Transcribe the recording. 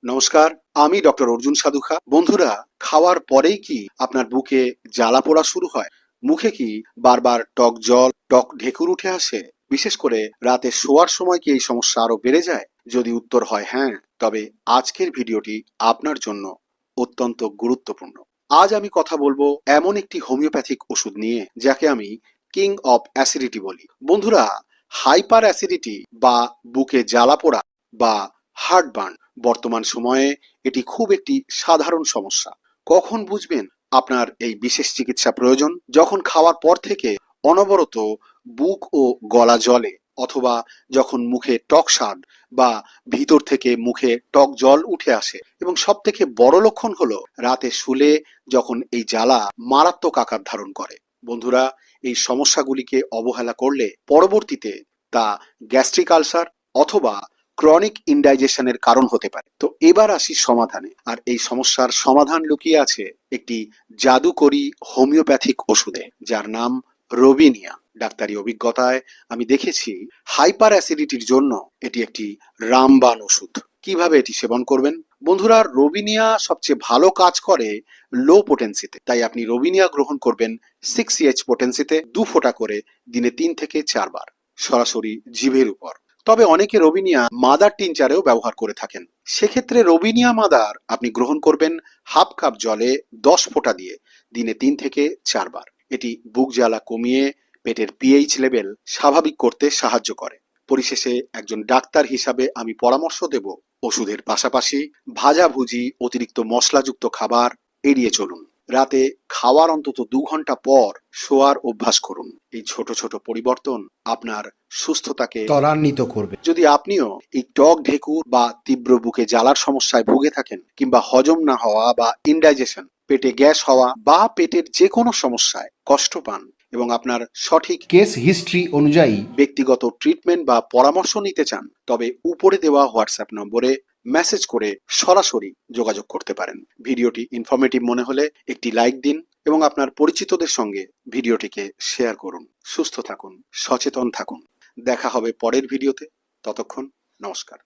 নমস্কার, আমি ডক্টর অর্জুন সাধুখা। বন্ধুরা, খাওয়ার পরেই কি আপনার বুকে জ্বালা পোড়া শুরু হয়? মুখে কি বারবার টক জল, টক ঢেকুর উঠে আসে? বিশেষ করে রাতে শোয়ার সময় কি এই সমস্যা আরো বেড়ে যায়? যদি উত্তর হয় হ্যাঁ, তবে আজকের ভিডিওটি আপনার জন্য অত্যন্ত গুরুত্বপূর্ণ। আজ আমি কথা বলবো এমন একটি হোমিওপ্যাথিক ওষুধ নিয়ে যাকে আমি কিং অফ অ্যাসিডিটি বলি। বন্ধুরা, হাইপার অ্যাসিডিটি বা বুকে জ্বালা পোড়া বা হার্টবার্ন বর্তমান সময়ে এটি খুব একটি সাধারণ সমস্যা। কখন বুঝবেন আপনার এই বিশেষ চিকিৎসা প্রয়োজন? যখন খাওয়ার পর থেকে অনবরত বুক ও গলা জ্বলে, অথবা যখন মুখে টক স্বাদ বা ভিতর থেকে মুখে টক জল উঠে আসে, এবং সব থেকে বড় লক্ষণ হলো রাতে শুলে যখন এই জ্বালা মারাত্মক আকার ধারণ করে। বন্ধুরা, এই সমস্যাগুলিকে অবহেলা করলে পরবর্তীতে তা গ্যাস্ট্রিক আলসার অথবা ক্রনিক ইনডাইজেশনের কারণ হতে পারে। তো এবার আসি সমাধানে। আর এই সমস্যার সমাধান লুকিয়ে আছে একটি জাদুকরী হোমিওপ্যাথিক ওষুধে, যার নাম রোবিনিয়া। ডাক্তারি অভিজ্ঞতায় আমি দেখেছি হাইপার অ্যাসিডিটির জন্য এটি একটি রামবাণ ওষুধ। কিভাবে এটি সেবন করবেন? বন্ধুরা, রোবিনিয়া সবচেয়ে ভালো কাজ করে লো পোটেন্সিতে। তাই আপনি রোবিনিয়া গ্রহণ করবেন 6 পোটেন্সিতে 2 ফোঁটা করে দিনে 3 থেকে 4 বার, সরাসরি জিভের উপর। তবে অনেকে রোবিনিয়া মাদার টিনচারেও ব্যবহার করে থাকেন। সেক্ষেত্রে রোবিনিয়া মাদার আপনি গ্রহণ করবেন 1/2 কাপ জলে 10 ফোঁটা দিয়ে দিনে 3 থেকে 4 বার। এটি বুক জ্বালা কমিয়ে পেটের পিএইচ লেভেল স্বাভাবিক করতে সাহায্য করে। পরিশেষে একজন ডাক্তার হিসাবে আমি পরামর্শ দেব, ওষুধের পাশাপাশি ভাজাভুজি, অতিরিক্ত মশলাযুক্ত খাবার এড়িয়ে চলুন। রাতে খাওয়ার অন্তত 2 ঘন্টা পর শোয়ার অভ্যাস করুন। এই ছোট ছোট পরিবর্তন আপনার সুস্থতাকে ত্বরান্বিত করবে। যদি আপনিও এই টক ঢেকুর বা তীব্র বুকে জ্বালার সমস্যায় ভুগে থাকেন, কিংবা হজম না হওয়া বা ইনডাইজেশন, পেটে গ্যাস হওয়া বা পেটের যে কোনো সমস্যায় কষ্ট পান, এবং আপনার সঠিক কেস হিস্ট্রি অনুযায়ী ব্যক্তিগত ট্রিটমেন্ট বা পরামর্শ নিতে চান, তবে উপরে দেওয়া হোয়াটসঅ্যাপ নম্বরে মেসেজ করে সরাসরি যোগাযোগ করতে পারেন। ভিডিওটি ইনফরমেটিভ মনে হলে একটি লাইক দিন এবং আপনার পরিচিতদের সঙ্গে ভিডিওটিকে শেয়ার করুন। সুস্থ থাকুন, সচেতন থাকুন। দেখা হবে পরের ভিডিওতে। ততক্ষণ নমস্কার।